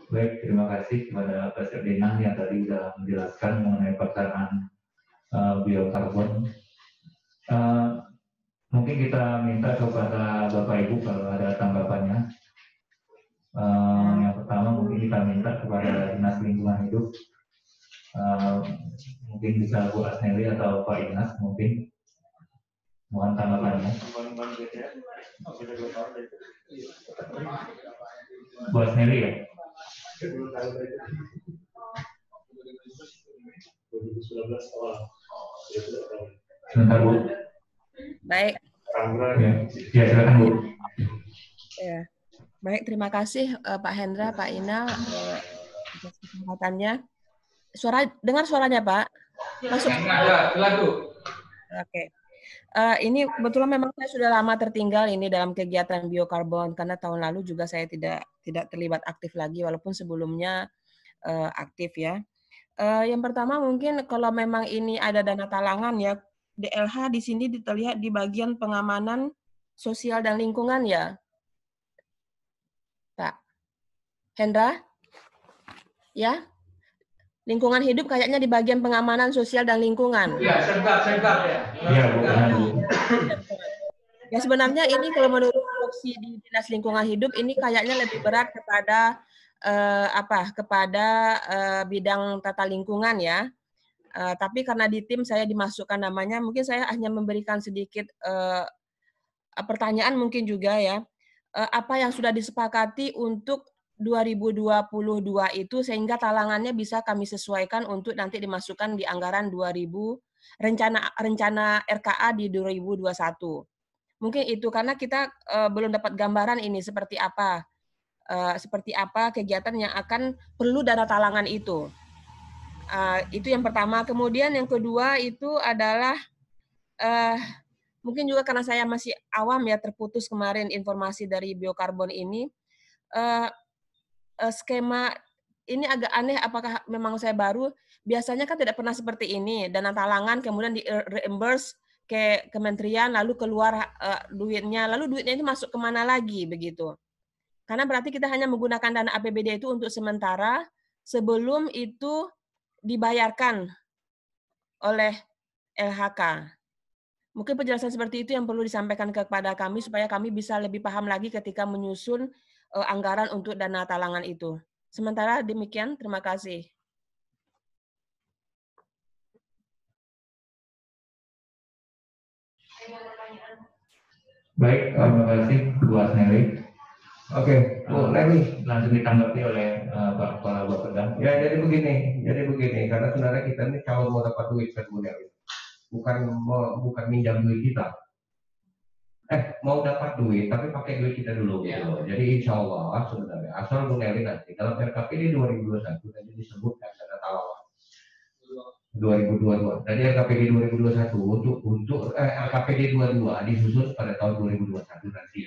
Baik, terima kasih kepada Pak Ferdinand yang tadi sudah menjelaskan mengenai pelaksanaan biokarbon. Mungkin kita minta kepada Bapak Ibu kalau ada tanggapannya. Yang pertama mungkin kita minta kepada Dinas Lingkungan Hidup, mungkin bisa Bu Asneli atau Pak Inas mungkin mohon tanggapannya. Bu Asneli ya. Sebentar Bu. Baik. Ya silakan Bu. Ya. Baik, terima kasih Pak Hendra, Pak Ina atas kesempatannya. Dengar suaranya Pak? Masuk. Oke. Ini kebetulan memang saya sudah lama tertinggal ini dalam kegiatan biokarbon karena tahun lalu juga saya tidak terlibat aktif lagi walaupun sebelumnya aktif ya. Yang pertama mungkin kalau memang ini ada dana talangan ya, DLH di sini terlihat di bagian pengamanan sosial dan lingkungan ya, Pak Hendra? Ya, lingkungan hidup kayaknya di bagian pengamanan sosial dan lingkungan. Iya, Semkap ya. Iya, Bu. Ya sebenarnya ini kalau menurut opsi di Dinas Lingkungan Hidup ini kayaknya lebih berat kepada bidang tata lingkungan ya. Tapi karena di tim saya dimasukkan namanya, mungkin saya hanya memberikan sedikit pertanyaan mungkin juga ya. Apa yang sudah disepakati untuk 2022 itu sehingga talangannya bisa kami sesuaikan untuk nanti dimasukkan di anggaran 2000 rencana RKA di 2021. Mungkin itu karena kita belum dapat gambaran ini seperti apa kegiatan yang akan perlu dana talangan itu. Itu yang pertama. Kemudian yang kedua itu adalah mungkin juga karena saya masih awam ya, terputus kemarin informasi dari biokarbon ini. Skema ini agak aneh, apakah memang saya baru? Biasanya kan tidak pernah seperti ini, dana talangan kemudian di reimburse ke kementerian, lalu keluar duitnya, lalu duitnya ini masuk kemana lagi begitu? Karena berarti kita hanya menggunakan dana APBD itu untuk sementara sebelum itu dibayarkan oleh LHK. Mungkin penjelasan seperti itu yang perlu disampaikan kepada kami supaya kami bisa lebih paham lagi ketika menyusun anggaran untuk dana talangan itu. Sementara demikian, terima kasih. Baik, terima kasih Bu Asneli. Oke, Bu Neni langsung ditanggapi oleh Pak Kepala Bapeda. Ya, jadi begini, karena sebenarnya kita ini kalau mau dapat duit kan Bu Neni, bukan minjam duit kita. Mau dapat duit, tapi pakai duit kita dulu. Ya. Gitu. Jadi insya Allah sebenarnya asal Bu Neni nanti dalam RKPD 2021 tadi disebutkan dana talangan 2022. Jadi RKPD 2021 untuk RKPD 22 disusun pada tahun 2021 nanti.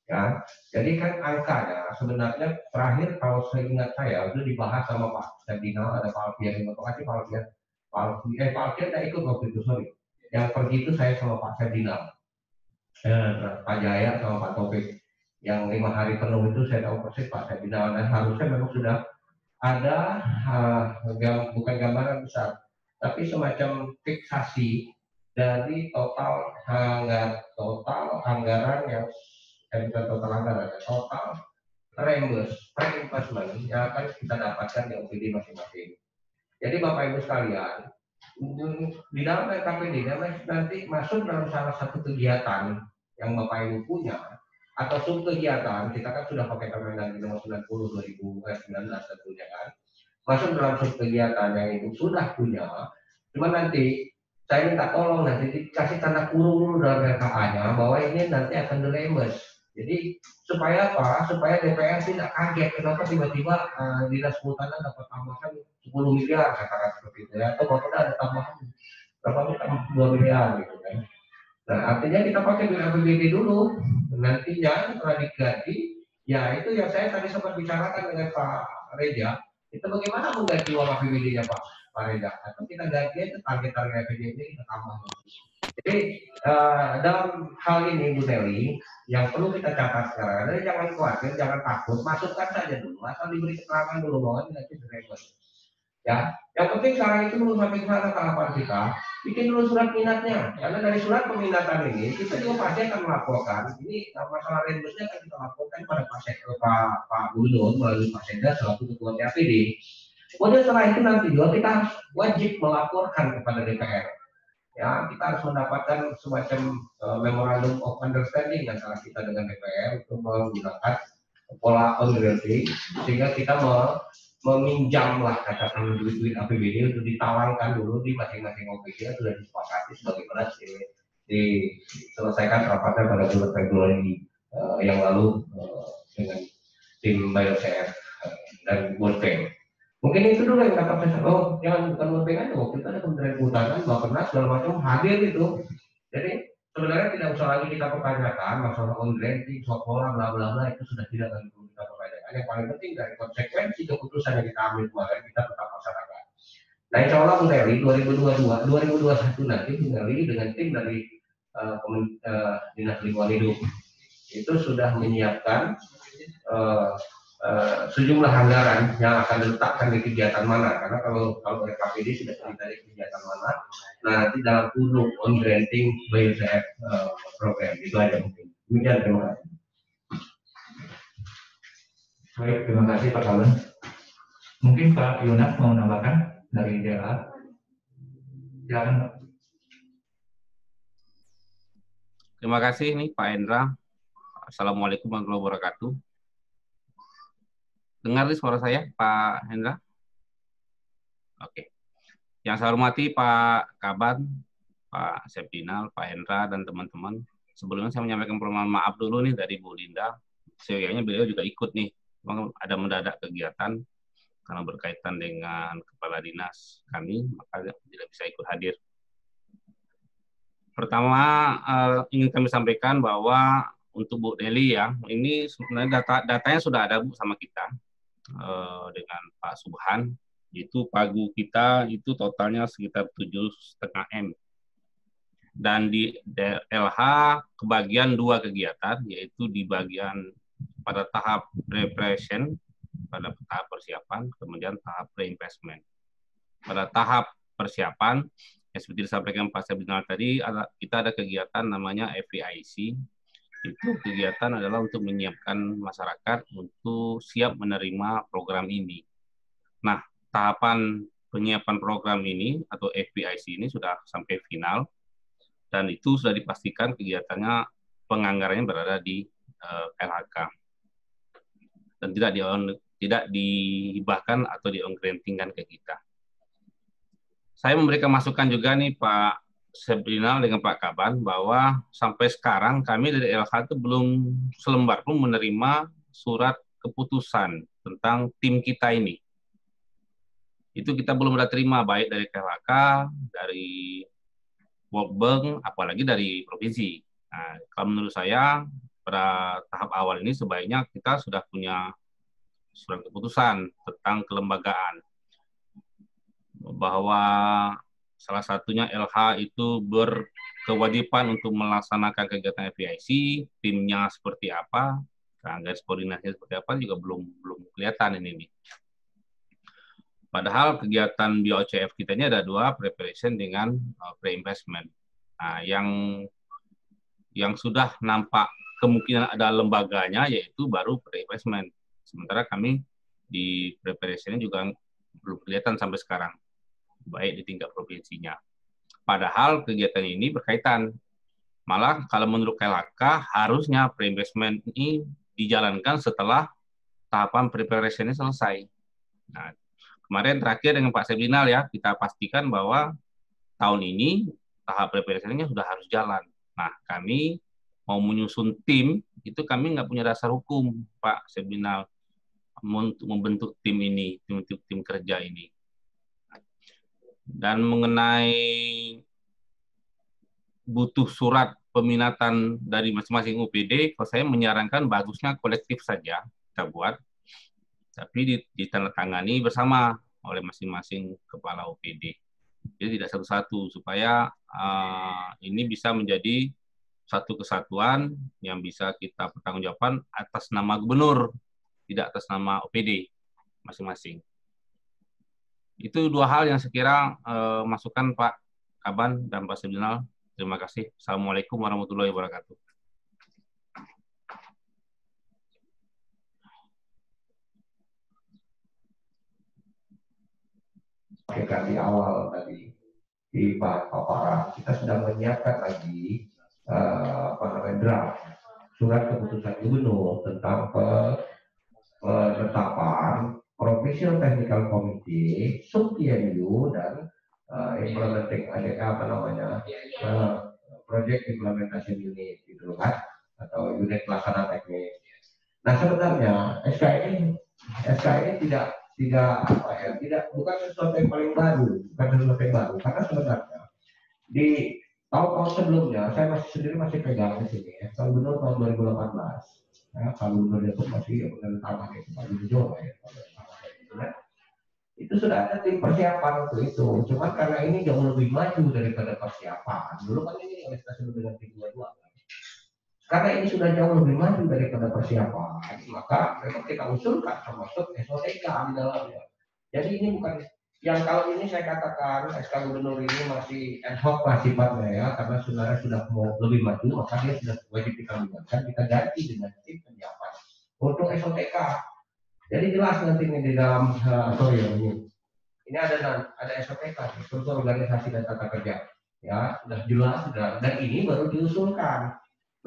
Ya, jadi kan angkanya sebenarnya terakhir kalau seingat saya itu dibahas sama Pak Ferdinand, ada Pak Alfian, terima kasih Pak Alfian. Pak Alfian tidak ikut waktu itu, sorry. Yang pergi itu saya sama Pak Ferdinand, Pak Jaya sama Pak Taufik. Yang 5 hari penuh itu saya tahu persis Pak Ferdinand, dan harusnya memang sudah ada bukan gambaran besar, tapi semacam fiksasi dari total anggaran yang bukan total anggaran, total reimbursement yang akan kita dapatkan di OPD masing-masing. Jadi Bapak Ibu sekalian, di dalam RKPD nanti masuk dalam salah satu kegiatan yang Bapak Ibu punya atau sub kegiatan, kita kan sudah pakai Permendag nomor 90 2019 tentunya kan, masuk dalam sub kegiatan yang itu sudah punya, cuma nanti saya minta tolong nanti dikasih tanda kurung dulu dalam RKA-nya bahwa ini nanti akan direimburse. Jadi supaya apa? Supaya DPR tidak kaget kenapa tiba-tiba dinas kehutanan dapat tambahan 10 miliar katakan seperti itu ya, atau bahkan ada tambahan berapa 2 miliar gitu kan. Nah artinya kita pakai duit APBD dulu, nantinya setelah diganti, ya itu yang saya tadi sempat bicarakan dengan Pak Reja, itu bagaimana mengganti uang APBD-nya Pak Pak Reza, atau kita ganti itu target-target PDB kita tambah. Jadi dalam hal ini Bu Nelly, yang perlu kita catat sekarang adalah jangan khawatir, jangan takut, masukkan saja dulu, asal diberi keterangan dulu bahwa tidak direct. Ya, yang penting sekarang itu belum sampai ke sana tahapan kita, bikin dulu surat minatnya, karena dari surat peminatan ini kita juga pasti akan melaporkan. Ini masalah reimbursenya akan kita laporkan pada Pak Gubernur melalui Pak Sekda selaku Ketua TAPD. Kemudian setelah itu nanti juga kita harus wajib melaporkan kepada DPR. Ya, kita harus mendapatkan semacam memorandum of understanding antara kita dengan DPR untuk menggunakan pola on-granting, sehingga kita meminjamlah katakan duit APBD untuk ditawarkan dulu di masing-masing OPD yang sudah disepakati sebagaimana diselesaikan rapatnya pada bulan Februari yang lalu dengan tim BioCF dan World Bank. Mungkin itu dulu yang dapat saya. Oh, jangan bukan World Bank aja, waktu itu ada Kementerian Kehutanan, Bappenas segala macam hadir itu. Jadi sebenarnya tidak usah lagi kita pertanyakan masalah on-granting, soal bla bla bla, itu sudah tidak lagi perlu kita pertanyakan. Yang paling penting dari konsekuensi keputusan yang kita ambil kemarin kita tetap laksanakan. Nah, insya Allah Bu Nelly 2021 nanti Bu Nelly dengan tim dari Dinas Lingkungan Hidup itu sudah menyiapkan sejumlah anggaran yang akan diletakkan di kegiatan mana, karena kalau RKPD sudah dari kegiatan mana, nah nanti dalam kurung on-granting BioCF program itu aja mungkin. Demikian, terima kasih. Baik, terima kasih Pak Kalun. Mungkin Pak Yunas mau menambahkan dari DLA. Silakan Pak. Terima kasih nih Pak Hendra. Assalamualaikum warahmatullahi wabarakatuh. Dengar nih suara saya Pak Hendra? Oke. Yang saya hormati Pak Kaban, Pak Septinal, Pak Hendra, dan teman-teman. Sebelumnya saya menyampaikan permohonan maaf dulu nih dari Bu Linda. Sehingga beliau juga ikut nih. Memang ada mendadak kegiatan karena berkaitan dengan kepala dinas kami, maka tidak bisa ikut hadir. Pertama, ingin kami sampaikan bahwa untuk Bu Deli ya, ini sebenarnya datanya sudah ada Bu sama kita dengan Pak Subhan. Itu pagu kita itu totalnya sekitar 7,5 M. Dan di LH kebagian 2 kegiatan, yaitu di bagian pada tahap preparation, pada tahap persiapan, kemudian tahap reinvestment. Pada tahap persiapan, seperti disampaikan Pak Sabinal tadi, kita ada kegiatan namanya FPIC. Itu kegiatan adalah untuk menyiapkan masyarakat untuk siap menerima program ini. Nah, tahapan penyiapan program ini atau FPIC ini sudah sampai final, dan itu sudah dipastikan kegiatannya penganggarannya berada di LHK dan tidak dihibahkan atau di-on-grantingkan ke kita. Saya memberikan masukan juga nih Pak Sebrinal dengan Pak Kaban bahwa sampai sekarang kami dari LH itu belum selembar pun menerima surat keputusan tentang tim kita ini. Itu kita belum ada terima baik dari LHK, dari World Bank, apalagi dari provinsi. Nah, kalau menurut saya pada tahap awal ini sebaiknya kita sudah punya surat keputusan tentang kelembagaan. Bahwa salah satunya LH itu berkewajiban untuk melaksanakan kegiatan FPIC, timnya seperti apa, garis koordinasinya seperti apa juga belum kelihatan ini nih. Padahal kegiatan BioCF kita ini ada 2, preparation dengan pre-investment. Nah, yang sudah nampak kemungkinan ada lembaganya yaitu baru pre-investment. Sementara kami di preparation juga belum kelihatan sampai sekarang, baik di tingkat provinsinya. Padahal kegiatan ini berkaitan. Malah kalau menurut KLHK harusnya pre-investment ini dijalankan setelah tahapan preparation-nya selesai. Nah, kemarin terakhir dengan Pak Sebinal ya, kita pastikan bahwa tahun ini tahap preparation-nya sudah harus jalan. Nah, kami mau menyusun tim, itu kami nggak punya dasar hukum, Pak Sebinal, untuk membentuk tim ini, tim kerja ini. Dan mengenai butuh surat peminatan dari masing-masing UPD, kalau saya menyarankan bagusnya kolektif saja kita buat, tapi ditandatangani bersama oleh masing-masing kepala OPD. Jadi tidak satu-satu, supaya ini bisa menjadi satu kesatuan yang bisa kita pertanggungjawabkan atas nama gubernur, tidak atas nama OPD masing-masing. Itu dua hal yang sekira masukan Pak Kaban dan Pak Subdinal. Terima kasih. Assalamualaikum warahmatullahi wabarakatuh. Di awal tadi di paparan kita sedang menyiapkan lagi draft surat keputusan gubernur tentang penetapan Provincial Technical Committee, Sub-PMU dan implementing Project Implementation Unit gitu kan, atau unit pelaksana teknis. Nah sebenarnya SK ini bukan sesuatu yang paling baru, karena sebenarnya di tahun-tahun sebelumnya saya masih pegang di sini ya, tahun gubernur tahun 2018, ya, kalau gubernur itu masih penandatangan itu Pak Yudho ya, itu sudah ada tim persiapan untuk itu. Cuma karena ini jauh lebih maju daripada persiapan. Dulu kan ini yang kita sebut dengan tim 22. Karena ini sudah jauh lebih maju daripada persiapan, maka memang kita usulkan termasuk SOTK di dalamnya. Jadi ini bukan yang kalau ini saya katakan SK Gubernur ini masih ad hoc lah sifatnya ya, karena sebenarnya sudah mau lebih maju, maka dia sudah wajib kita ganti dengan tim penyiapan untuk SOTK. Jadi jelas nanti ini di dalam ini ada SOTK, struktur organisasi dan tata kerja, ya sudah jelas dan ini baru diusulkan.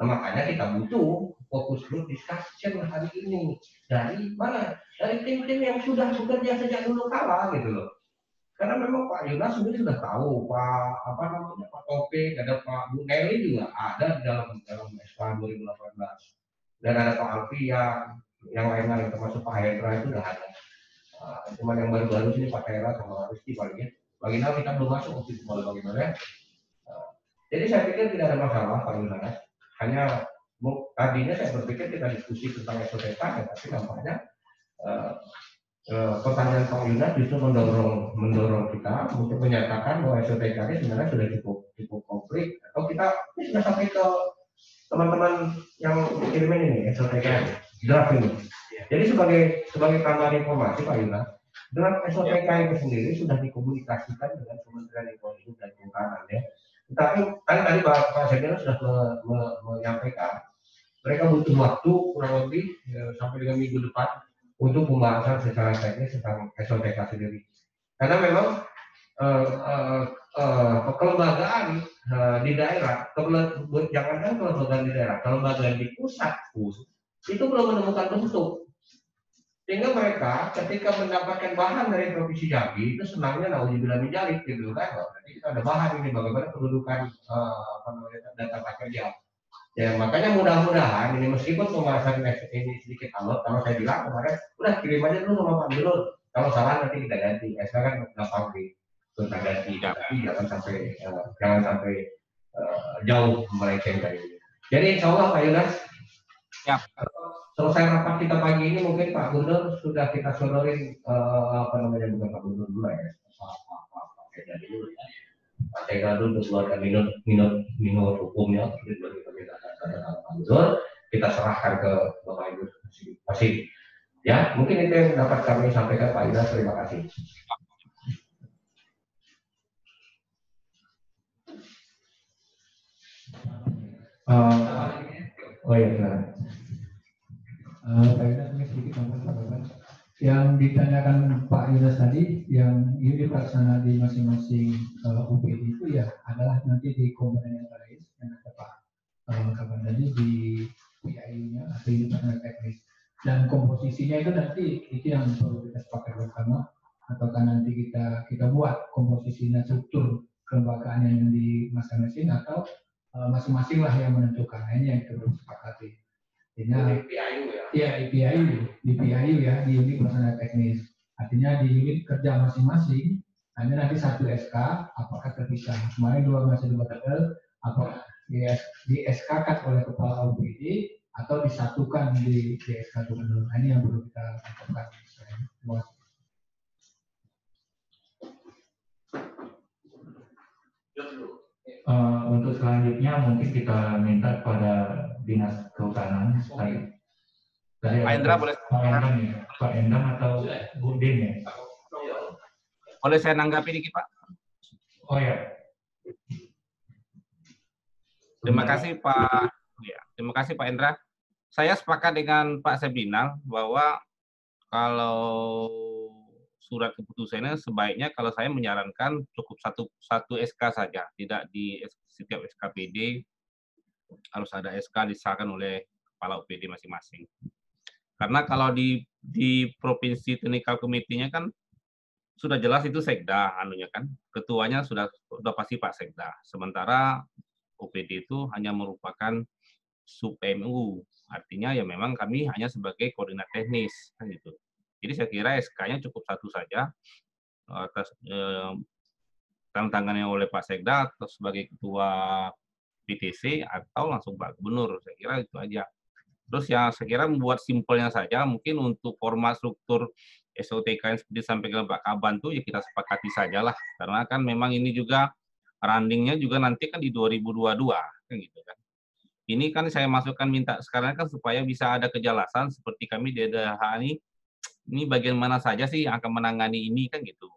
Nah, makanya kita butuh fokus group discussion hari ini dari mana? Dari tim-tim yang sudah bekerja sejak dulu kala gitu loh. Karena memang Pak Yunas sendiri sudah tahu, Pak Topik, ada Pak Bu Nelly juga ada di dalam SK 2018 dan ada Pak Alfian, yang lain-lain termasuk Pak Hendra itu sudah ada. Cuman yang baru-baru sini Pak Tera sama Rizky paling ya. Baginal kita belum masuk untuk bagaimana. Jadi saya pikir tidak ada masalah Pak Yunas. Hanya tadinya saya berpikir kita diskusi tentang SOTK, tapi nampaknya pertanyaan Pak Yunas justru mendorong kita untuk menyatakan bahwa SOTK ini sebenarnya sudah cukup komplit, atau kita ini sudah sampai ke teman-teman yang kirimin ini SOTK draft ini. Jadi sebagai tambahan informasi Pak Yunas, draft SOTK itu sendiri sudah dikomunikasikan dengan Kementerian Lingkungan Hidup dan Kehutanan ya. Tapi kan tadi Pak Sekjen sudah menyampaikan mereka butuh waktu kurang lebih sampai dengan minggu depan untuk pembahasan secara teknis tentang SOTK sendiri. Karena memang kelembagaan di daerah, jangankan kelembagaan di daerah, kelembagaan di pusat itu belum menemukan bentuk. Sehingga mereka ketika mendapatkan bahan dari Provinsi Jambi itu senangnya naudzubillah min dzalik gitu kan. Jadi kita ada bahan ini bagaimana kedudukan data kerja. Ya makanya mudah-mudahan ini meskipun pembahasan ini sedikit alot, kalau saya bilang kemarin udah kirim aja dulu sama Pak Gubernur. Kalau salah nanti kita ganti. Sekarang gampang kita ganti, tapi jangan sampai jauh melenceng dari ini. Jadi insya Allah Pak Yunas. Ya. Selesai rapat kita pagi ini mungkin Pak Gubernur sudah kita sodorin bukan Pak Gubernur dulu ya, Pak Tega dulu ya. Pak Tega dulu untuk keluarkan minut hukumnya, baru kita minta Pak Gubernur, kita serahkan ke Bapak Ibu masing-masing. Ya, mungkin itu yang dapat kami sampaikan Pak Yunas. Terima kasih. Oh ya, benar. Pak Yunas ini sedikit tambahkan yang ditanyakan Pak Yunas tadi, yang ini pelaksana di masing-masing UPD itu ya adalah nanti di komponen yang lain yang ada Pak Kaban tadi di PIU-nya atau unit pelaksana teknis, dan komposisinya itu nanti itu yang perlu kita sepakat bersama, ataukah nanti kita buat komposisinya struktur kelembagaan yang di masing-masing atau masing-masing lah yang menentukan. Ini yang kita perlu sepakati. Artinya di PIU ya, di unit pelaksana teknis. Artinya di unit kerja masing-masing hanya nanti satu SK, apakah terpisah. Kemarin masih debatable, apakah di SK-kan oleh kepala UPD atau disatukan di SK gubernur. Ini yang perlu kita lakukan. selanjutnya mungkin kita minta kepada Dinas Kehutanan. Pak Endra boleh? Pak Endang atau Bu Din ya? Boleh saya nanggapi dikit, Pak? Oh ya. Terima kasih Pak. Ya, terima kasih Pak Endra. Saya sepakat dengan Pak Sebinal bahwa kalau surat keputusannya sebaiknya kalau saya menyarankan cukup satu SK saja, tidak di setiap SKPD harus ada SK disahkan oleh kepala UPD masing-masing. Karena kalau di provinsi technical committee-nya kan sudah jelas itu sekda anunya kan, ketuanya sudah pasti Pak Sekda. Sementara UPD itu hanya merupakan sub MU, artinya ya memang kami hanya sebagai koordinat teknis kan gitu. Jadi saya kira SK-nya cukup satu saja atas tangannya oleh Pak Sekda atau sebagai ketua PTC atau langsung Pak Gubernur. Saya kira itu aja. Terus ya saya kira membuat simpelnya saja, mungkin untuk format struktur SOTK yang seperti disampaikan Pak Kaban itu ya kita sepakati sajalah, karena kan memang ini juga running-nya juga nanti kan di 2022 kan gitu kan. Ini kan saya masukkan minta sekarang kan supaya bisa ada kejelasan seperti kami di DH ini bagian mana saja sih yang akan menangani ini kan gitu.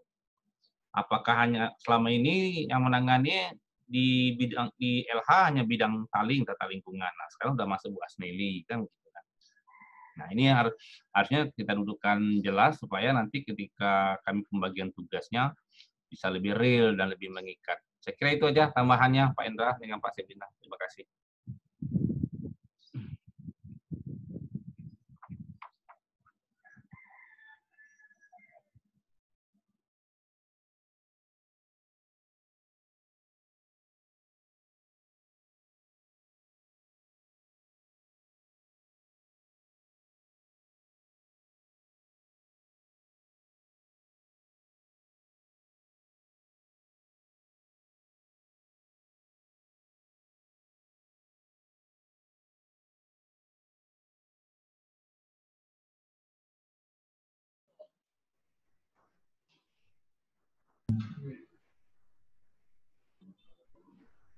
Apakah hanya selama ini yang menangani di bidang di LH hanya bidang tata lingkungan. Nah, sekarang udah masuk Bu Asneli kan gitu kan. Nah, ini harusnya kita dudukkan jelas supaya nanti ketika kami pembagian tugasnya bisa lebih real dan lebih mengikat. Saya kira itu aja tambahannya Pak Endra dengan Pak Sebina. Terima kasih.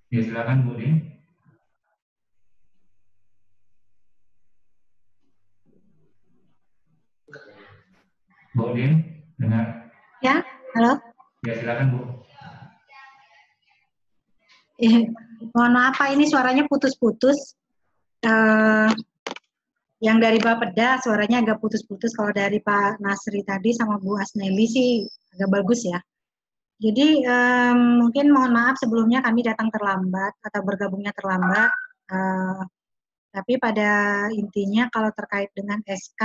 Ya, silakan Bu Din. Bu Din, dengar? Ya, halo. Ya, silakan Bu. Mohon maaf Pak, ini suaranya putus-putus. Yang dari Bapeda suaranya agak putus-putus. Kalau dari Pak Nasri tadi sama Bu Asneli sih agak bagus ya. Jadi mungkin mohon maaf sebelumnya kami datang terlambat atau bergabungnya terlambat. Tapi pada intinya kalau terkait dengan SK,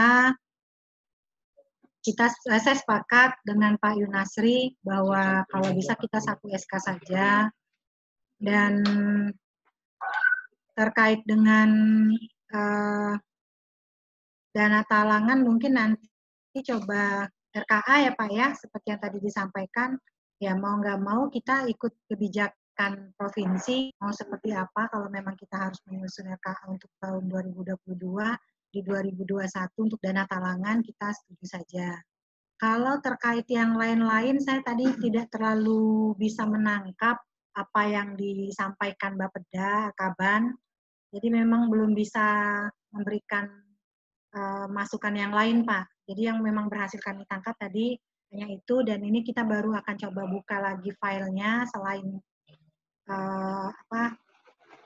saya sepakat dengan Pak Yunasri bahwa kalau bisa kita satu SK saja. Dan terkait dengan dana talangan mungkin nanti coba RKA ya Pak ya, seperti yang tadi disampaikan, ya mau nggak mau kita ikut kebijakan provinsi, mau seperti apa kalau memang kita harus menyusun RKA untuk tahun 2022, di 2021 untuk dana talangan kita setuju saja. Kalau terkait yang lain-lain, saya tadi tidak terlalu bisa menangkap apa yang disampaikan Bapeda, Kaban, jadi memang belum bisa memberikan masukan yang lain, Pak. Jadi yang memang berhasil kami tangkap tadi hanya itu, dan ini kita baru akan coba buka lagi filenya selain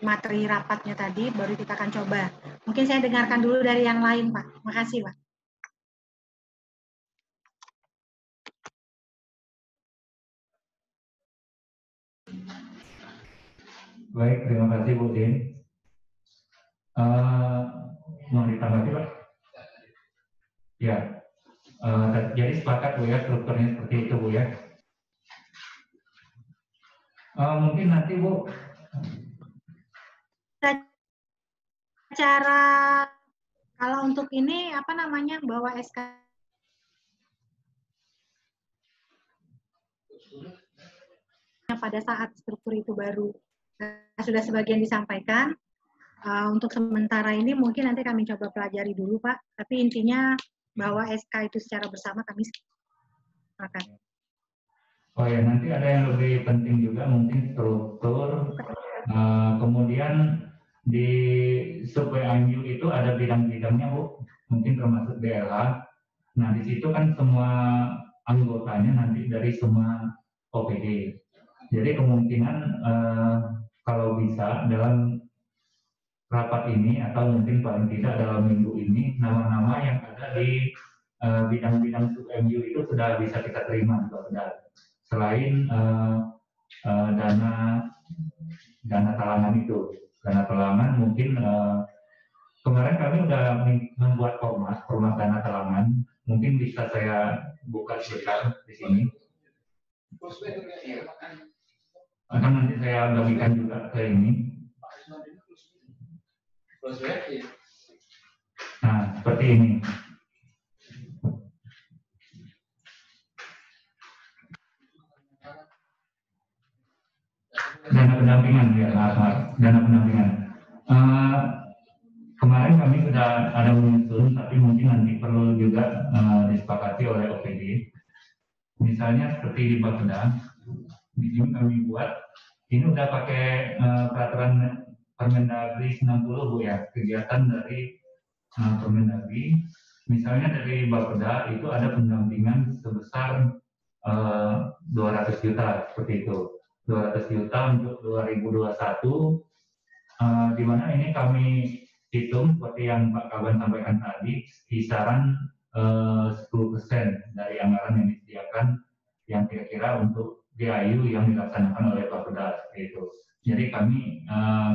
materi rapatnya tadi, baru kita akan coba. Mungkin saya dengarkan dulu dari yang lain, Pak. Makasih, Pak. Baik, terima kasih Bu Din. Mau ditanggapi Pak? Ya, jadi sepakat Bu ya, strukturnya seperti itu Bu ya. Mungkin nanti Bu. Cara kalau untuk ini apa namanya bawa SK pada saat struktur itu baru sudah sebagian disampaikan. Untuk sementara ini mungkin nanti kami coba pelajari dulu Pak, tapi intinya bahwa SK itu secara bersama kami sepakat. Oh ya, nanti ada yang lebih penting juga mungkin struktur Kemudian di sub PMU itu ada bidang-bidangnya Bu, mungkin termasuk DLH. Nah di situ kan semua anggotanya nanti dari semua OPD. Jadi kemungkinan kalau bisa dalam rapat ini atau mungkin paling tidak dalam minggu ini nama-nama yang ada di bidang-bidang sub MU itu sudah bisa kita terima juga benar. Selain dana talangan itu, dana talangan mungkin kemarin kami sudah membuat format dana talangan, mungkin bisa saya buka sebentar di sini. Akan nanti saya bagikan juga ke ini. Nah, seperti ini. Dana pendampingan, ya, dana pendampingan. Kemarin kami sudah ada menyusun, tapi mungkin nanti perlu juga disepakati oleh OPD. Misalnya seperti di Bapeda, di sini kami buat, ini udah pakai peraturan Permendagri 90 Bu ya, kegiatan dari Permendagri. Misalnya dari Bapeda itu ada pendampingan sebesar 200 juta seperti itu. 200 juta untuk 2021, di mana ini kami hitung seperti yang Pak Kaban sampaikan tadi, kisaran 10% dari anggaran yang disediakan yang kira-kira untuk DIU yang dilaksanakan oleh Bapeda seperti itu. Jadi kami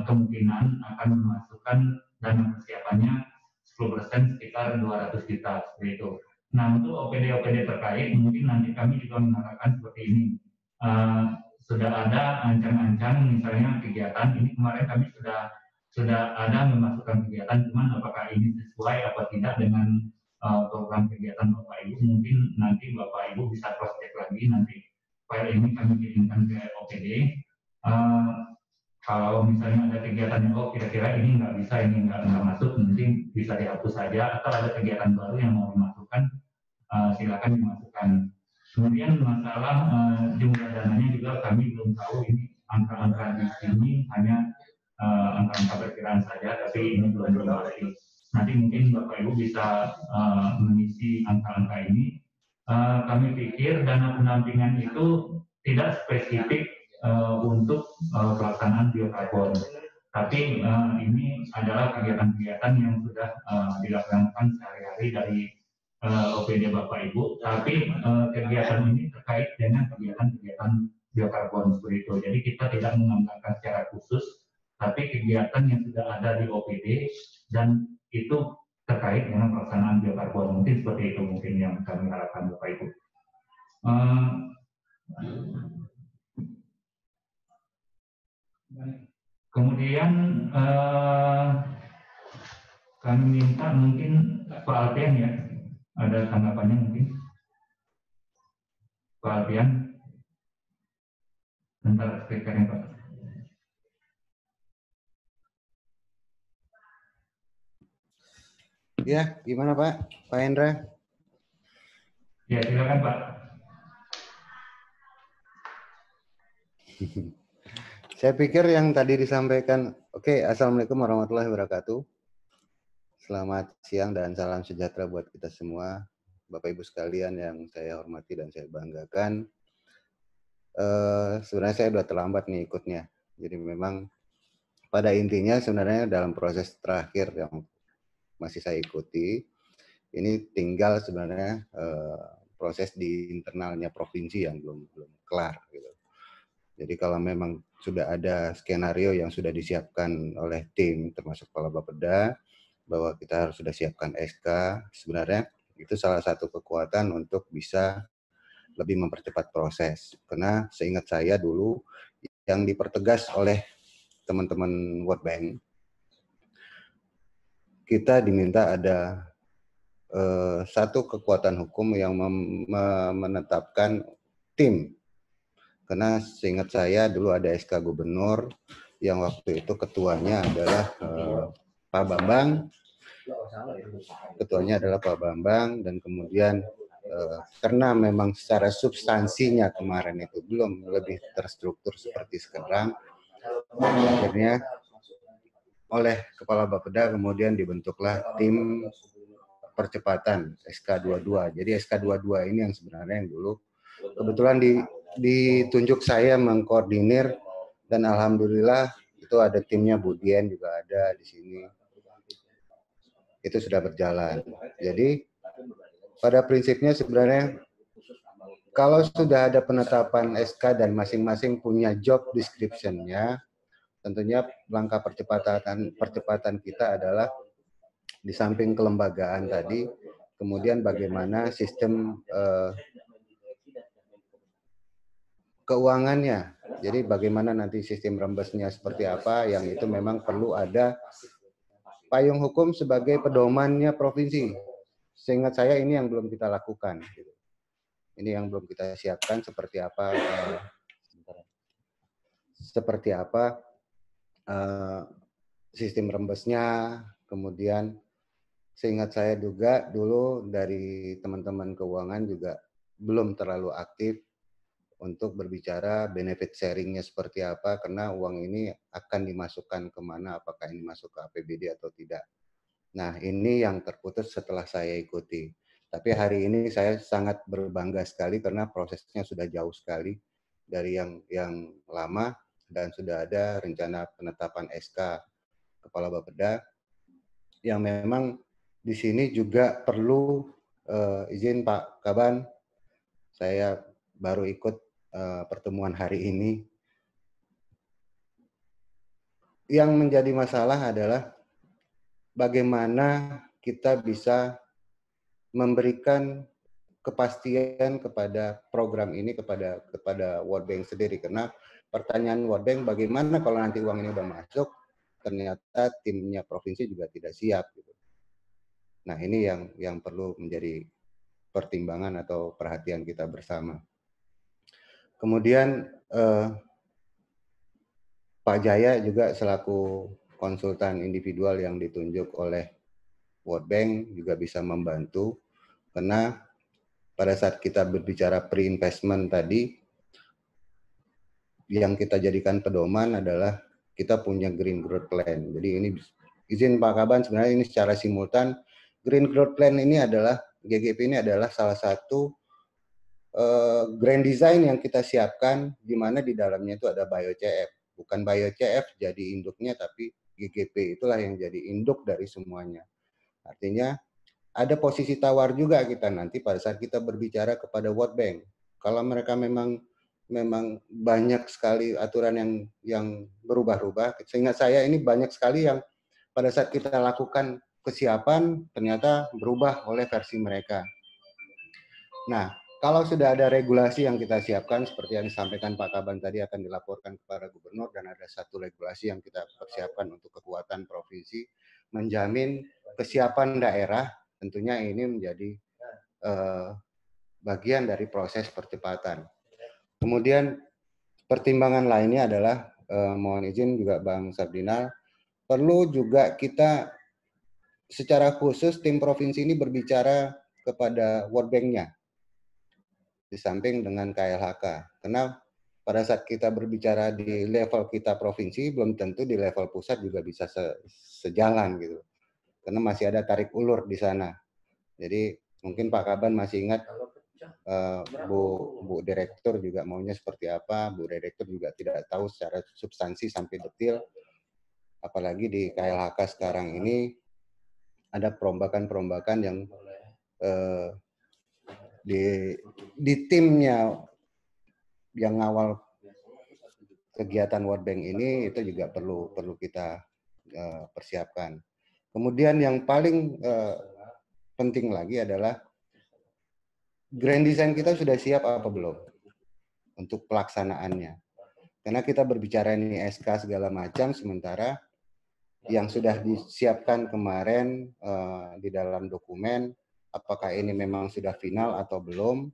kemungkinan akan memasukkan dana persiapannya 10% sekitar 200 juta seperti itu. Nah untuk OPD-OPD terkait mungkin nanti kami juga mengharapkan seperti ini. Sudah ada ancang-ancang misalnya kegiatan ini kemarin kami sudah ada memasukkan kegiatan, cuman apakah ini sesuai apa tidak dengan program kegiatan Bapak Ibu, mungkin nanti Bapak Ibu bisa cross check lagi nanti file ini kami kirimkan ke OPD. Kalau misalnya ada kegiatan yang kira-kira ini nggak bisa, ini nggak masuk, mungkin bisa dihapus saja, atau ada kegiatan baru yang mau dimasukkan, silakan dimasukkan. Kemudian masalah jumlah dananya juga kami belum tahu, ini angka-angka di sini hanya angka-angka perkiraan saja, tapi ini belum pasti. Nanti mungkin Bapak Ibu bisa mengisi angka-angka ini. Kami pikir dana pendampingan itu tidak spesifik untuk pelaksanaan biokarbon, tapi ini adalah kegiatan-kegiatan yang sudah dilaksanakan sehari-hari dari OPD Bapak Ibu, tapi kegiatan ini terkait dengan kegiatan-kegiatan biokarbon seperti itu. Jadi kita tidak menganggarkan secara khusus, tapi kegiatan yang sudah ada di OPD dan itu terkait dengan pelaksanaan biokarbon. Mungkin seperti itu mungkin yang kami harapkan Bapak Ibu. Kemudian kami minta mungkin Pak Alpian ya, ada tanggapannya mungkin. Pak Alpian, bentar speakernya Pak. Ya, gimana Pak? Pak Hendra? Ya, silakan Pak. Saya pikir yang tadi disampaikan, oke, Assalamualaikum warahmatullahi wabarakatuh. Selamat siang dan salam sejahtera buat kita semua, Bapak Ibu sekalian yang saya hormati dan saya banggakan. Sebenarnya saya sudah terlambat nih ikutnya, jadi memang pada intinya sebenarnya dalam proses terakhir yang masih saya ikuti, ini tinggal sebenarnya proses di internalnya provinsi yang belum kelar gitu. Jadi kalau memang sudah ada skenario yang sudah disiapkan oleh tim termasuk Kepala Bapeda bahwa kita harus sudah siapkan SK, sebenarnya itu salah satu kekuatan untuk bisa lebih mempercepat proses. Karena seingat saya dulu yang dipertegas oleh teman-teman World Bank, kita diminta ada satu kekuatan hukum yang menetapkan tim. Karena seingat saya dulu ada SK Gubernur yang waktu itu ketuanya adalah Pak Bambang. Ketuanya adalah Pak Bambang dan kemudian karena memang secara substansinya kemarin itu belum lebih terstruktur seperti sekarang, Akhirnya oleh Kepala Bapeda kemudian dibentuklah tim percepatan SK22. Jadi SK22 ini yang sebenarnya yang dulu kebetulan ditunjuk saya mengkoordinir, dan alhamdulillah itu ada timnya, Bu Dian juga ada di sini. Itu sudah berjalan. Jadi pada prinsipnya sebenarnya kalau sudah ada penetapan SK dan masing-masing punya job description-nya, tentunya langkah percepatan kita adalah di samping kelembagaan tadi, kemudian bagaimana sistem keuangannya. Jadi bagaimana nanti sistem rembesnya seperti apa, yang itu memang perlu ada payung hukum sebagai pedomannya provinsi. Seingat saya ini yang belum kita lakukan. Ini yang belum kita siapkan seperti apa sistem rembesnya. Kemudian seingat saya juga dulu dari teman-teman keuangan juga belum terlalu aktif untuk berbicara benefit sharingnya seperti apa, karena uang ini akan dimasukkan kemana, apakah ini masuk ke APBD atau tidak. Nah, ini yang terputus setelah saya ikuti. Tapi hari ini saya sangat berbangga sekali karena prosesnya sudah jauh sekali dari yang lama, dan sudah ada rencana penetapan SK Kepala Bapeda yang memang di sini juga perlu izin Pak Kaban, saya baru ikut pertemuan hari ini. Yang menjadi masalah adalah bagaimana kita bisa memberikan kepastian kepada program ini kepada World Bank sendiri, karena pertanyaan World Bank bagaimana kalau nanti uang ini udah masuk ternyata timnya provinsi juga tidak siap gitu. Nah, ini yang perlu menjadi pertimbangan atau perhatian kita bersama. Kemudian Pak Jaya juga selaku konsultan individual yang ditunjuk oleh World Bank juga bisa membantu, karena pada saat kita berbicara pre-investment tadi, yang kita jadikan pedoman adalah kita punya Green Growth Plan. Jadi ini izin Pak Kaban, sebenarnya ini secara simultan, Green Growth Plan ini adalah, GGP ini adalah salah satu grand design yang kita siapkan, di mana di dalamnya itu ada BioCF. Bukan BioCF jadi induknya, tapi GGP itulah yang jadi induk dari semuanya. Artinya ada posisi tawar juga kita nanti pada saat kita berbicara kepada World Bank. Kalau mereka memang banyak sekali aturan yang berubah-ubah. Seingat saya ini banyak sekali yang pada saat kita lakukan kesiapan ternyata berubah oleh versi mereka. Nah, kalau sudah ada regulasi yang kita siapkan, seperti yang disampaikan Pak Kaban tadi akan dilaporkan kepada gubernur, dan ada satu regulasi yang kita persiapkan untuk kekuatan provinsi, menjamin kesiapan daerah, tentunya ini menjadi bagian dari proses percepatan. Kemudian pertimbangan lainnya adalah, mohon izin juga Bang Sardinal, perlu juga kita secara khusus tim provinsi ini berbicara kepada World Bank-nya, di samping dengan KLHK. Karena pada saat kita berbicara di level kita provinsi, belum tentu di level pusat juga bisa sejalan gitu. Karena masih ada tarik ulur di sana. Jadi mungkin Pak Kaban masih ingat Bu Direktur juga maunya seperti apa, Bu Direktur juga tidak tahu secara substansi sampai detil. Apalagi di KLHK sekarang ini ada perombakan-perombakan yang di timnya yang ngawal kegiatan World Bank ini, itu juga perlu kita persiapkan. Kemudian yang paling penting lagi adalah grand design kita sudah siap apa belum untuk pelaksanaannya. Karena kita berbicara ini SK segala macam, sementara yang sudah disiapkan kemarin di dalam dokumen, apakah ini memang sudah final atau belum.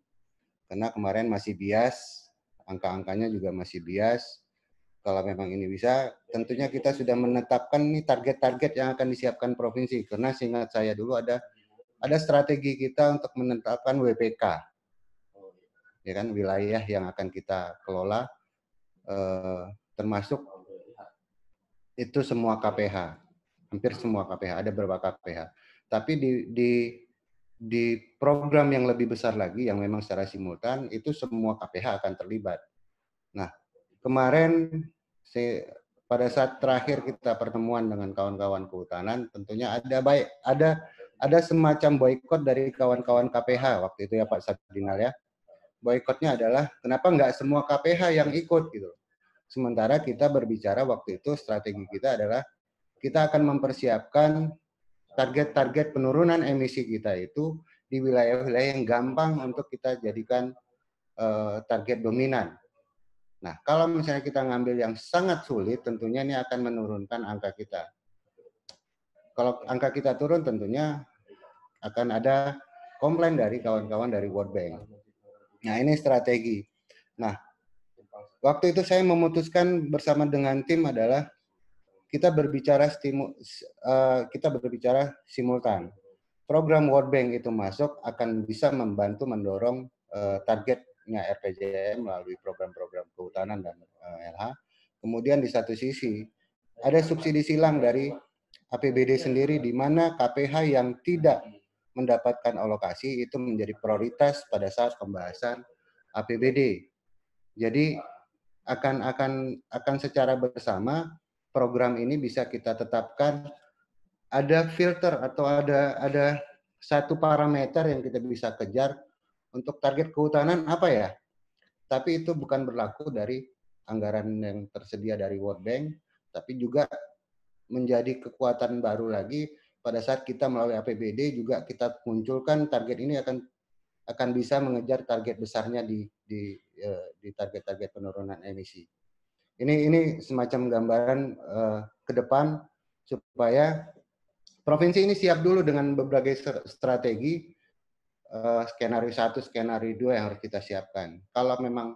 Karena kemarin masih bias, angka-angkanya juga masih bias. Kalau memang ini bisa, tentunya kita sudah menetapkan nih target-target yang akan disiapkan provinsi. Karena seingat saya dulu ada strategi kita untuk menetapkan WPK, ya kan, wilayah yang akan kita kelola, termasuk itu semua KPH, hampir semua KPH, ada beberapa KPH. Tapi di program yang lebih besar lagi, yang memang secara simultan, itu semua KPH akan terlibat. Nah, kemarin pada saat terakhir kita pertemuan dengan kawan-kawan kehutanan, tentunya ada semacam boikot dari kawan-kawan KPH waktu itu ya Pak Sabdinal ya. Boikotnya adalah kenapa nggak semua KPH yang ikut gitu. Sementara kita berbicara waktu itu strategi kita adalah kita akan mempersiapkan target-target penurunan emisi kita itu di wilayah-wilayah yang gampang untuk kita jadikan target dominan. Nah, kalau misalnya kita ngambil yang sangat sulit, tentunya ini akan menurunkan angka kita. Kalau angka kita turun, tentunya akan ada komplain dari kawan-kawan dari World Bank. Nah, ini strategi. Nah, waktu itu saya memutuskan bersama dengan tim adalah kita berbicara simultan. Program World Bank itu masuk akan bisa membantu mendorong targetnya RPJM melalui program-program kehutanan dan LH. Kemudian di satu sisi ada subsidi silang dari APBD sendiri di mana KPH yang tidak mendapatkan alokasi itu menjadi prioritas pada saat pembahasan APBD. Jadi akan secara bersama program ini bisa kita tetapkan ada filter atau ada satu parameter yang kita bisa kejar untuk target kehutanan apa ya. Tapi itu bukan berlaku dari anggaran yang tersedia dari World Bank, tapi juga menjadi kekuatan baru lagi pada saat kita melalui APBD juga kita munculkan target ini akan bisa mengejar target besarnya di target-target penurunan emisi. Ini semacam gambaran ke depan supaya provinsi ini siap dulu dengan berbagai strategi skenario 1, skenario 2 yang harus kita siapkan. Kalau memang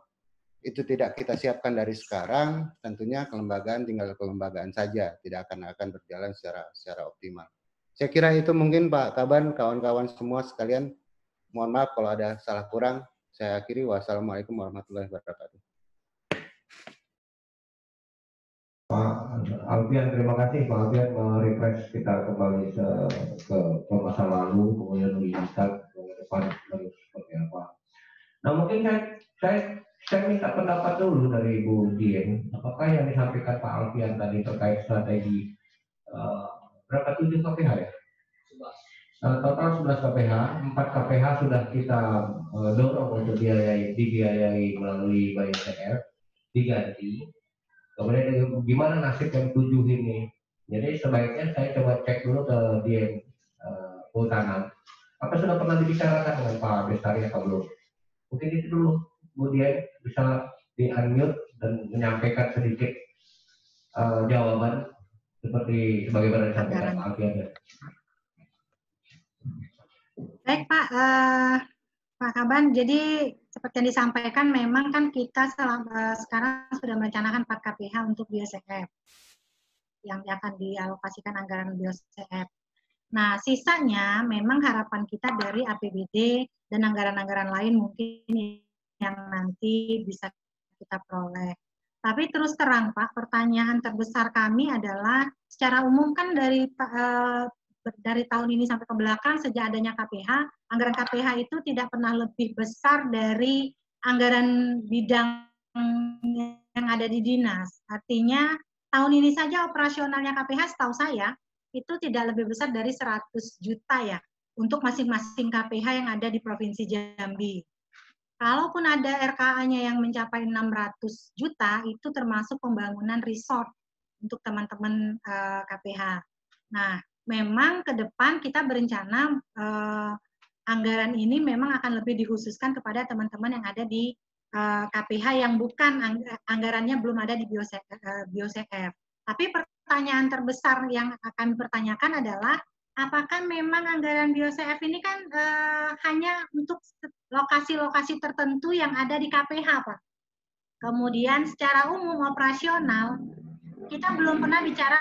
itu tidak kita siapkan dari sekarang, tentunya kelembagaan tinggal kelembagaan saja, tidak akan berjalan secara optimal. Saya kira itu mungkin Pak Kaban, kawan-kawan semua sekalian. Mohon maaf kalau ada salah kurang. Saya akhiri. Wassalamualaikum warahmatullahi wabarakatuh. Pak Alfian, terima kasih Pak Alfian merefresh kita kembali ke masa lalu, kemudian melihat ke depan seperti apa. Nah mungkin saya minta pendapat dulu dari Bu Dian, apakah yang disampaikan Pak Alfian tadi terkait strategi berapa 7 KPH ya? Total 11 KPH, 4 KPH sudah kita dorong untuk dibiayai melalui BIOCF, diganti. Kemudian gimana nasib yang 7 ini? Jadi sebaiknya saya coba cek dulu ke Dian Kehutanan. Apa sudah pernah dibicarakan dengan Pak Bestari atau belum? Mungkin itu dulu, Bu Dian bisa di-unmute dan menyampaikan sedikit jawaban seperti sebagaimana disampaikan Pak Alfian. Baik Pak, Pak Kaban, jadi seperti yang disampaikan memang kan kita sekarang sudah merencanakan 4 KPH untuk BIOCF yang akan dialokasikan anggaran BIOCF. Nah, sisanya memang harapan kita dari APBD dan anggaran-anggaran lain mungkin yang nanti bisa kita peroleh. Tapi terus terang Pak, pertanyaan terbesar kami adalah secara umum kan dari tahun ini sampai ke belakang sejak adanya KPH, anggaran KPH itu tidak pernah lebih besar dari anggaran bidang yang ada di dinas. Artinya tahun ini saja operasionalnya KPH setahu saya itu tidak lebih besar dari 100 juta ya untuk masing-masing KPH yang ada di Provinsi Jambi. Kalaupun ada RKA-nya yang mencapai 600 juta itu termasuk pembangunan resort untuk teman-teman KPH. Nah, memang ke depan kita berencana anggaran ini memang akan lebih dikhususkan kepada teman-teman yang ada di KPH yang bukan anggarannya belum ada di BIOCF. Tapi pertanyaan terbesar yang akan dipertanyakan adalah apakah memang anggaran BIOCF ini kan hanya untuk lokasi-lokasi tertentu yang ada di KPH, Pak. Kemudian secara umum operasional kita belum pernah bicara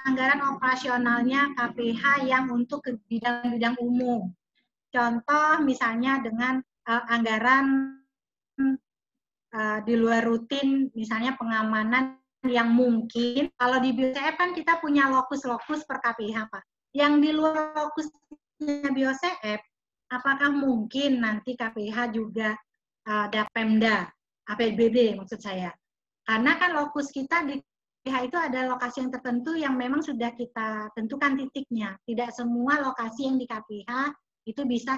anggaran operasionalnya KPH yang untuk bidang-bidang umum. Contoh misalnya dengan anggaran di luar rutin, misalnya pengamanan yang mungkin, kalau di BioCF kan kita punya lokus-lokus per KPH, Pak. Yang di luar lokusnya BioCF, apakah mungkin nanti KPH juga ada Pemda, APBD maksud saya. Karena kan lokus kita di KPH itu ada lokasi yang tertentu yang memang sudah kita tentukan titiknya. Tidak semua lokasi yang di KPH itu bisa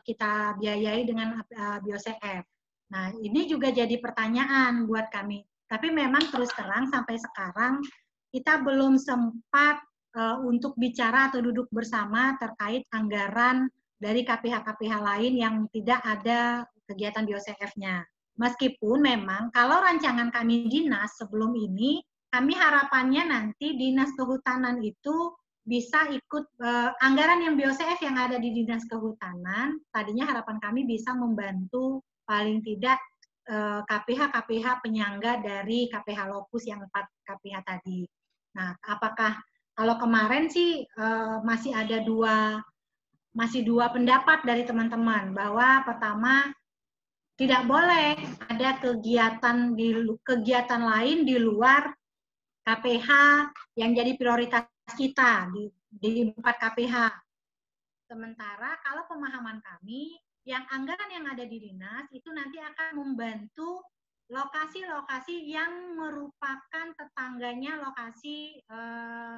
kita biayai dengan BioCF. Nah, ini juga jadi pertanyaan buat kami. Tapi memang terus terang sampai sekarang kita belum sempat untuk bicara atau duduk bersama terkait anggaran dari KPH-KPH lain yang tidak ada kegiatan BioCF-nya. Meskipun memang kalau rancangan kami dinas sebelum ini, kami harapannya nanti dinas kehutanan itu bisa ikut anggaran yang BioCF yang ada di dinas kehutanan. Tadinya harapan kami bisa membantu paling tidak KPH-KPH penyangga dari KPH Lokus yang 4 KPH tadi. Nah, apakah kalau kemarin sih masih dua pendapat dari teman-teman bahwa pertama tidak boleh ada kegiatan lain di luar KPH yang jadi prioritas kita di 4 KPH. Sementara kalau pemahaman kami yang anggaran yang ada di dinas itu nanti akan membantu lokasi-lokasi yang merupakan tetangganya lokasi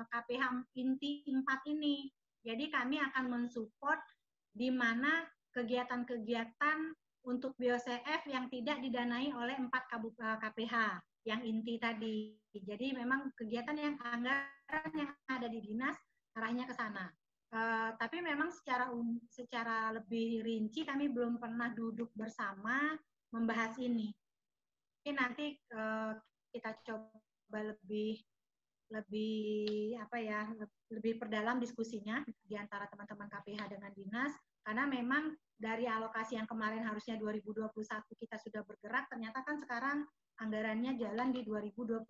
KPH inti 4 ini. Jadi kami akan mensupport di mana kegiatan-kegiatan untuk BioCF yang tidak didanai oleh 4 KPH yang inti tadi. Jadi memang kegiatan yang anggaran yang ada di dinas arahnya ke sana. Tapi memang secara lebih rinci kami belum pernah duduk bersama membahas ini. Mungkin nanti kita coba lebih perdalam diskusinya di antara teman-teman KPH dengan dinas, karena memang dari alokasi yang kemarin harusnya 2021 kita sudah bergerak, ternyata kan sekarang anggarannya jalan di 2022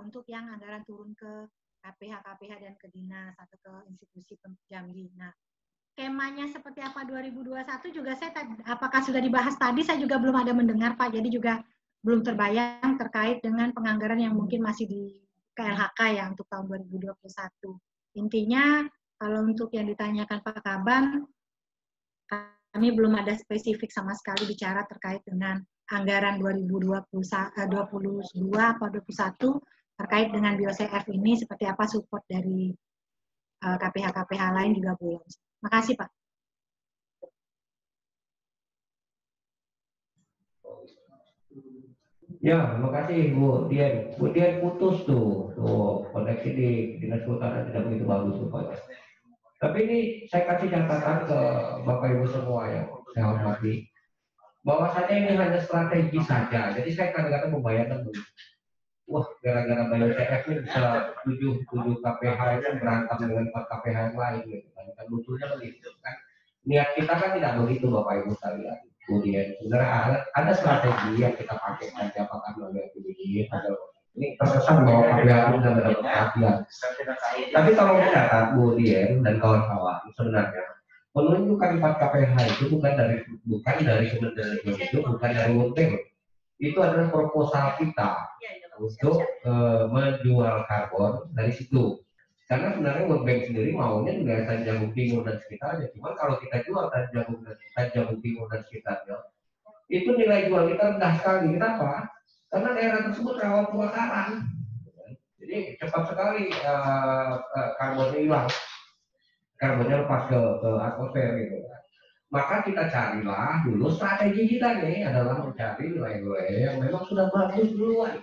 untuk yang anggaran turun ke KPH dan ke dinas atau ke institusi Jambi. Nah, skemanya seperti apa 2021 juga apakah sudah dibahas tadi, saya juga belum ada mendengar Pak, jadi juga belum terbayang terkait dengan penganggaran yang mungkin masih di KLHK ya untuk tahun 2021. Intinya kalau untuk yang ditanyakan Pak Kaban, kami belum ada spesifik sama sekali bicara terkait dengan anggaran 2022 atau 2021 terkait dengan BioCF ini seperti apa support dari KPH-KPH lain juga belum. Makasih Pak. Ya, makasih Bu Dian. Bu Dian putus tuh koneksi di dinas kehutanan tidak begitu bagus rupanya. Tapi ini saya kasih catatan ke Bapak Ibu semua yang saya hormati, bahwasanya ini hanya strategi saja. Jadi saya kadang-kadang membayangkan wah, gara-gara BioCF ini bisa 7 KPH itu berantem dengan 4 KPH yang lain gitu kan. Lucunya begitu kan. Niat kita kan tidak begitu Bapak Ibu sekalian. Kemudian sebenarnya ada strategi yang kita pakai saja apakah melalui APBD atau ini terkesan bahwa KPH itu sudah mendapat perhatian. Tapi kalau mencatat Bu Dian dan kawan-kawan sebenarnya penunjukan 4 KPH itu bukan dari Kementerian itu, bukan dari World Bank. Itu adalah proposal kita untuk menjual karbon dari situ. Karena sebenarnya World Bank sendiri maunya juga Tanjung Timur dan sekitarnya. Cuma kalau kita jual Tanjung Timur dan sekitarnya, itu nilai jual kita rendah sekali. Kenapa? Karena daerah tersebut rawan kebakaran. Jadi cepat sekali karbonnya hilang. Karbonnya lepas ke atmosfer gitu. Maka kita carilah dulu strategi kita nih adalah mencari nilai-nilai yang memang sudah bagus duluan.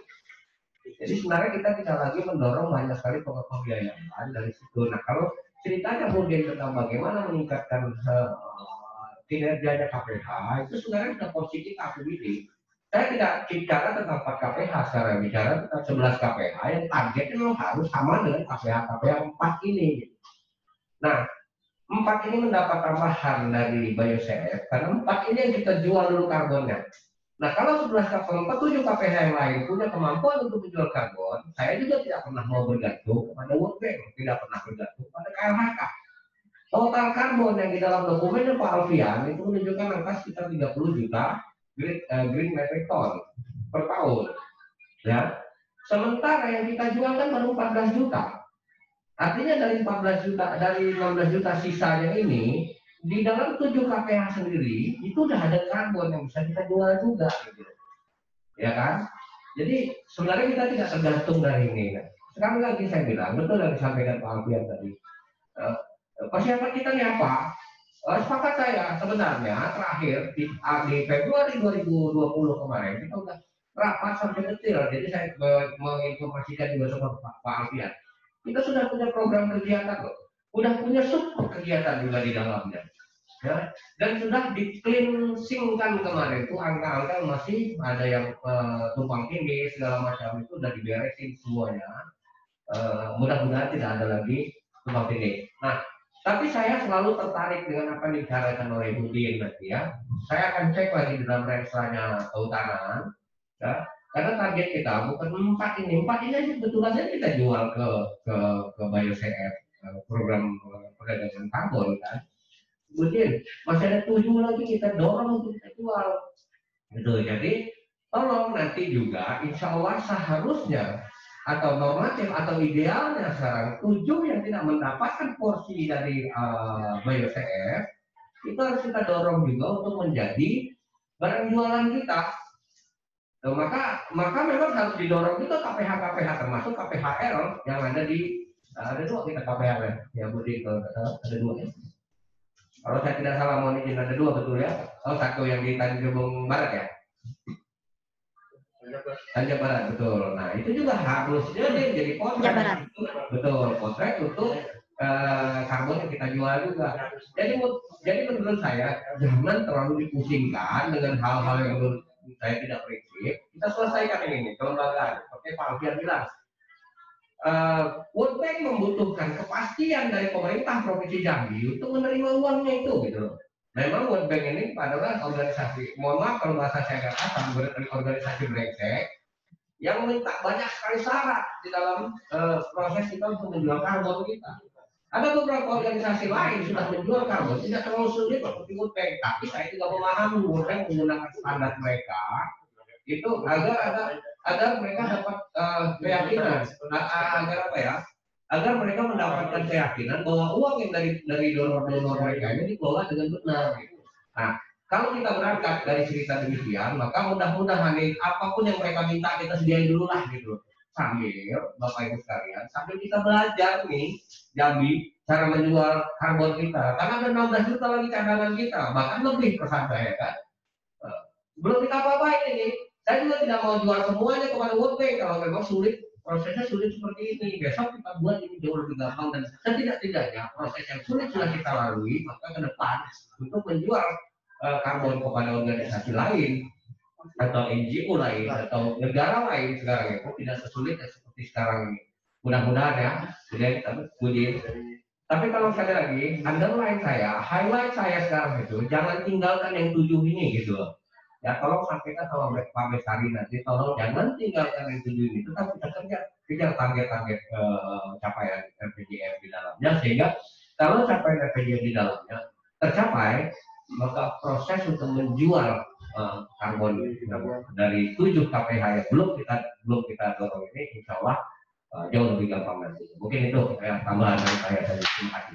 Jadi sebenarnya kita tidak lagi mendorong banyak sekali pembiayaan dari situ. Nah kalau ceritanya kemudian tentang bagaimana meningkatkan kinerjanya KPH, itu sebenarnya sudah posisi kita APBD. Saya tidak bicara tentang 4 KPH, sekarang bicara tentang 11 KPH yang targetnya harus sama dengan KPH 4 ini. Nah 4 ini mendapat tambahan dari BioCF karena 4 ini yang kita jual dulu karbonnya. Nah kalau 11 7 KPH yang lain punya kemampuan untuk menjual karbon, saya juga tidak pernah mau bergantung kepada World Bank, tidak pernah bergantung pada KLHK. Total karbon yang di dalam dokumen Pak Alfian itu menunjukkan angka sekitar 30 juta green metric ton per tahun. Ya, Sementara yang kita jualkan baru 14 juta. Artinya dari 14 juta, dari 16 juta sisanya ini, di dalam 7 KPH sendiri, itu udah ada karbon yang bisa kita jual juga. Gitu. Ya kan? Jadi sebenarnya kita tidak tergantung dari ini. Sekarang lagi saya bilang, betul yang disampaikan Pak Alfian tadi. Persiapan kita ini apa? Sepakat saya sebenarnya terakhir di Februari 2020 kemarin kita udah rapat sampai detail. Jadi saya menginformasikan juga sama Pak Alfian. Kita sudah punya program kegiatan, sudah punya sub kegiatan juga di dalamnya. Ya, dan sudah di-cleansingkan kemarin itu angka-angka masih ada yang tumpang tindih segala macam itu sudah diberesin semuanya. Mudah-mudahan tidak ada lagi tumpang tindih. Nah, tapi saya selalu tertarik dengan apa yang dibicarakan oleh Budin nanti ya. Saya akan cek lagi di dalam renslanya kehutanan, ya. Karena target kita bukan 4 ini aja kebetulan kita jual ke BioCF, program perdagangan karbon kan. Kemudian masih ada 7 lagi kita dorong untuk kita jual. Gitu. Jadi tolong nanti juga insya Allah seharusnya atau normatif atau idealnya sekarang 7 yang tidak mendapatkan porsi dari BioCF itu harus kita dorong juga untuk menjadi barang jualan kita. Nah, maka memang harus didorong juga KPH termasuk KPHL yang ada di ada 2 kita KPHL ya Budi, kalau ada 2 ya. Kalau saya tidak salah mohon izin ada 2 betul ya. Oh, 1 yang di Tanjung Barat ya. Tanjung Barat betul. Nah itu juga harusnya jadi kontrak. Betul, kontrak untuk karbon yang kita jual juga. Jadi menurut saya jangan terlalu dipusingkan dengan hal-hal yang menurut saya tidak prinsip. Kita selesaikan ini kelembagaan. Oke, Pak Alfian bilang World Bank membutuhkan kepastian dari pemerintah Provinsi Jambi untuk menerima uangnya itu gitu loh. Memang World Bank ini adalah organisasi, mohon maaf kalau bahasa saya agak kasar, organisasi brengsek yang minta banyak sekali syarat di dalam proses kita untuk menjual karbon kita. Ada beberapa organisasi lain sudah menjual karbon tidak terlalu sulit seperti World Bank, tapi saya juga memahami World Bank menggunakan standar mereka itu agar mereka dapat keyakinan, agar apa ya? Agar mereka mendapatkan keyakinan bahwa uang yang dari donor-donor mereka ini dikelola dengan benar. Nah, kalau kita berangkat dari cerita demikian, maka mudah-mudahan apapun yang mereka minta kita sediain dulu lah gitu. Sambil Bapak Ibu sekalian, sambil kita belajar nih Jambi cara menjual karbon kita. Karena ada 16 juta lagi cadangan kita, bahkan lebih pesan saya kan. Belum kita apa-apain ini. Saya juga tidak mau jual semuanya kepada World Bank kalau memang sulit. Prosesnya sulit seperti ini. Besok kita buat ini jauh lebih gampang dan setidak-tidaknya proses yang sulit sudah kita lalui, maka ke depan untuk menjual karbon kepada organisasi lain atau NGO lain atau negara lain sekarang itu tidak sesulit seperti sekarang ini. Mudah-mudahan ya, sudah kita puji. Tapi kalau sekali lagi, underline saya, highlight saya sekarang itu jangan tinggalkan yang 7 ini gitu loh. Ya, tolong sampaikan sama Pak Bestari nanti, tolong jangan tinggalkan yang 7 ini, tetap kita kejar target-target capaian RPJM di dalamnya, sehingga kalau capaian RPJM di dalamnya tercapai, maka proses untuk menjual karbon dari 7 KPH yang belum kita dorong ini, insya Allah jauh lebih gampang nanti. Mungkin itu tambahan dari saya dari terima kasih.